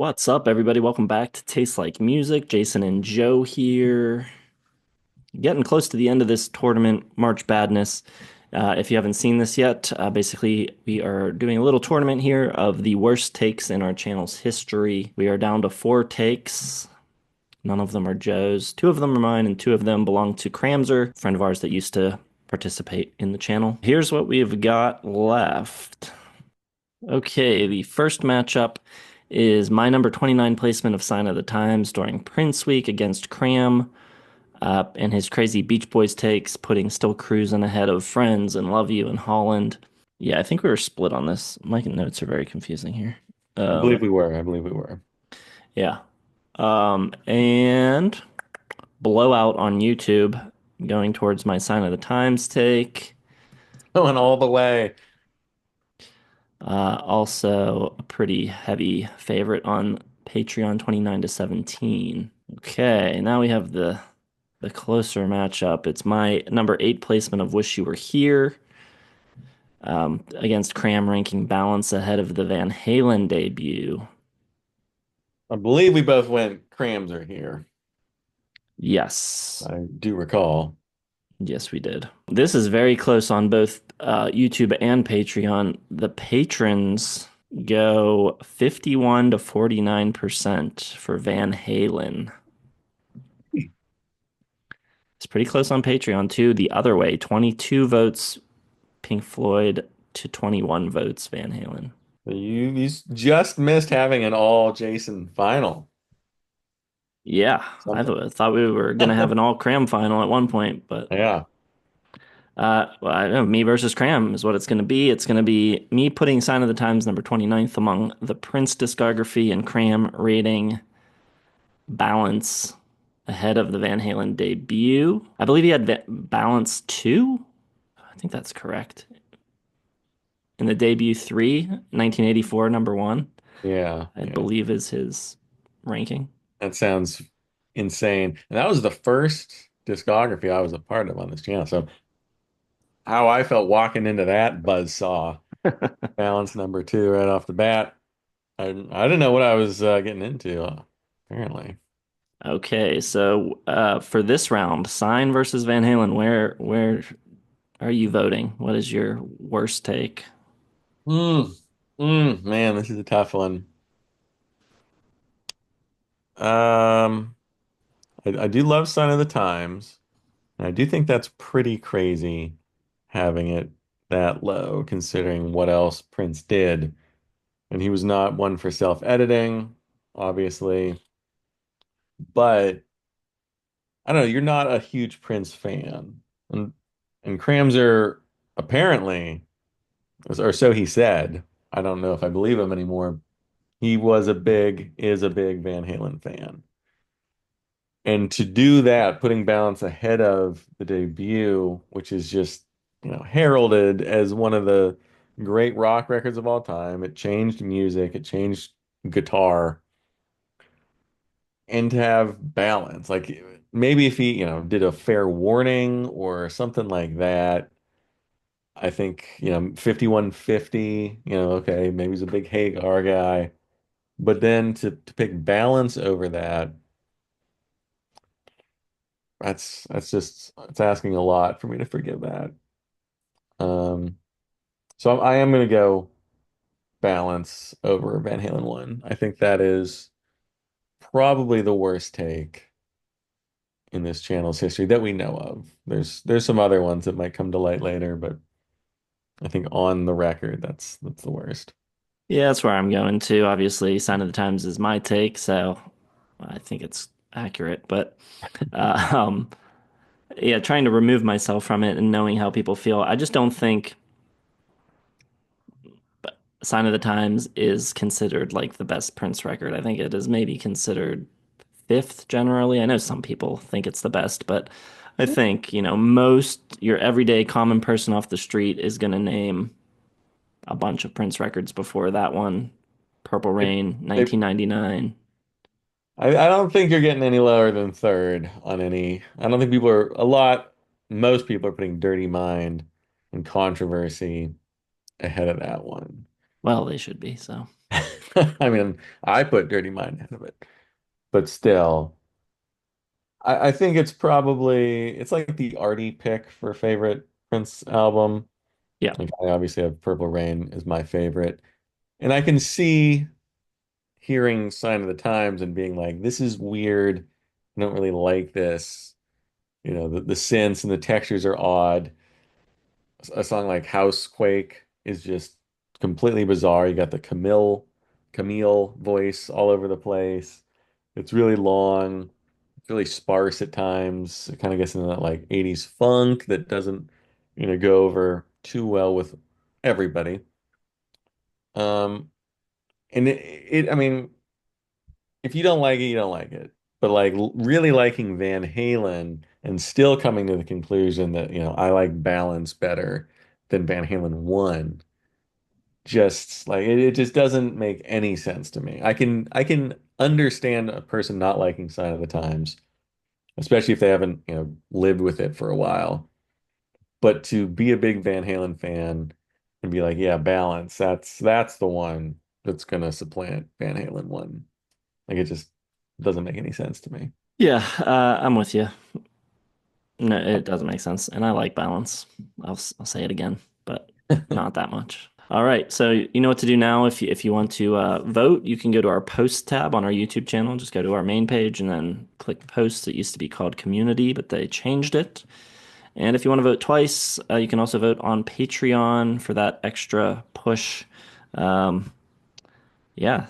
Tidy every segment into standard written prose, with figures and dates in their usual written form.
What's up, everybody? Welcome back to Taste Like Music. Jason and Joe here. Getting close to the end of this tournament, March Badness. If you haven't seen this yet, basically, we are doing a little tournament here of the worst takes in our channel's history. We are down to four takes. None of them are Joe's. Two of them are mine, and two of them belong to Cramser, a friend of ours that used to participate in the channel. Here's what we've got left. Okay, the first matchup is my number 29 placement of Sign of the Times during Prince Week against Cram, and his crazy Beach Boys takes, putting Still Cruisin' ahead of Friends and Love You and Holland. Yeah, I think we were split on this. My notes are very confusing here. I believe we were. I believe we were. Yeah. And blowout on YouTube going towards my Sign of the Times take. Going all the way. Also, a pretty heavy favorite on Patreon, 29 to 17. Okay, now we have the closer matchup. It's my number 8 placement of Wish You Were Here against Cram ranking Balance ahead of the Van Halen debut. I believe we both went crams are here. Yes. I do recall. Yes, we did. This is very close on both YouTube and Patreon. The patrons go 51 to 49% for Van Halen. It's pretty close on Patreon too. The other way, 22 votes Pink Floyd to 21 votes Van Halen. You just missed having an all Jason final. Yeah, I Something. thought we were gonna have an all Cram final at one point, but Yeah. well, I know me versus Cram is what it's gonna be. It's gonna be me putting Sign of the Times number 29th among the Prince discography and Cram rating Balance ahead of the Van Halen debut. I believe he had Balance 2. I think that's correct. In the debut 3, 1984, number 1. Yeah. I Yeah. believe is his ranking. That sounds insane. And that was the first discography I was a part of on this channel. So how I felt walking into that buzzsaw, balance number two right off the bat. I didn't know what I was getting into, apparently. Okay, so for this round, Sign versus Van Halen, where are you voting? What is your worst take? Mm, man, this is a tough one. I do love Sign of the Times, and I do think that's pretty crazy having it that low, considering what else Prince did. And he was not one for self-editing, obviously, but I don't know, you're not a huge Prince fan. And Cramser apparently, or so he said, I don't know if I believe him anymore. He is a big Van Halen fan. And to do that, putting Balance ahead of the debut, which is just, heralded as one of the great rock records of all time. It changed music, it changed guitar, and to have Balance, like maybe if he, did a fair warning or something like that, I think, 5150, okay, maybe he's a big Hagar guy. But then to pick Balance over that, that's just it's asking a lot for me to forgive that. Um, so I am going to go Balance over Van Halen one. I think that is probably the worst take in this channel's history that we know of. There's some other ones that might come to light later, but I think on the record, that's the worst. Yeah, that's where I'm going to. Obviously, Sign of the Times is my take, so I think it's accurate. But uh, um, yeah, trying to remove myself from it and knowing how people feel, I just don't think Sign of the Times is considered like the best Prince record. I think it is maybe considered fifth generally. I know some people think it's the best, but I think, most your everyday common person off the street is going to name a bunch of Prince records before that one. Purple They, Rain, they, 1999. I don't think you're getting any lower than third on any. I don't think most people are putting Dirty Mind and Controversy ahead of that one. Well, they should be, so. I mean, I put Dirty Mind ahead of it, but still, I think it's like the arty pick for favorite Prince album. Yeah. Like I obviously have Purple Rain as my favorite, and I can see hearing Sign of the Times and being like, this is weird. I don't really like this. You know, the synths and the textures are odd. A song like Housequake is just completely bizarre. You got the Camille voice all over the place. It's really long. It's really sparse at times. It kind of gets into that like 80s funk that doesn't, go over too well with everybody. Um, and I mean, if you don't like it, you don't like it. But like really liking Van Halen and still coming to the conclusion that, I like Balance better than Van Halen 1, just like it just doesn't make any sense to me. I can understand a person not liking Sign of the Times, especially if they haven't, lived with it for a while. But to be a big Van Halen fan and be like, yeah, Balance, that's the one that's gonna supplant Van Halen 1. Like it just doesn't make any sense to me. Yeah, I'm with you. No, it doesn't make sense. And I like balance. I'll say it again, but not that much. All right. So you know what to do now. If you want to vote, you can go to our post tab on our YouTube channel. Just go to our main page and then click posts. It used to be called community, but they changed it. And if you want to vote twice, you can also vote on Patreon for that extra push. Um, yeah,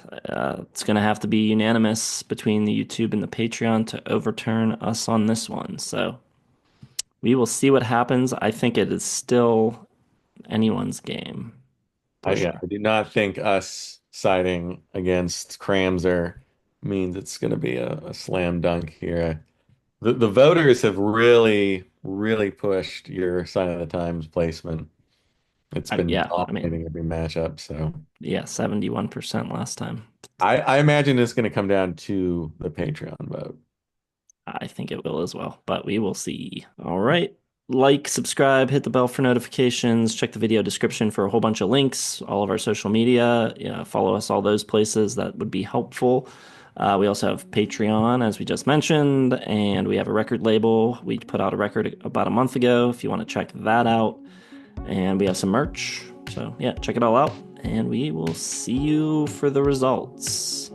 it's going to have to be unanimous between the YouTube and the Patreon to overturn us on this one. So we will see what happens. I think it is still anyone's game. Yeah, Pusher. I do not think us siding against Cramser means it's going to be a slam dunk here. The voters have really, really pushed your Sign of the Times placement. It's been Yeah, I mean, dominating every matchup. So yeah, 71% last time. I imagine it's going to come down to the Patreon vote. I think it will as well, but we will see. All right. Like, subscribe, hit the bell for notifications, check the video description for a whole bunch of links, all of our social media. Yeah, follow us all those places. That would be helpful. We also have Patreon, as we just mentioned, and we have a record label. We put out a record about a month ago if you want to check that out. And we have some merch. So, yeah, check it all out, and we will see you for the results.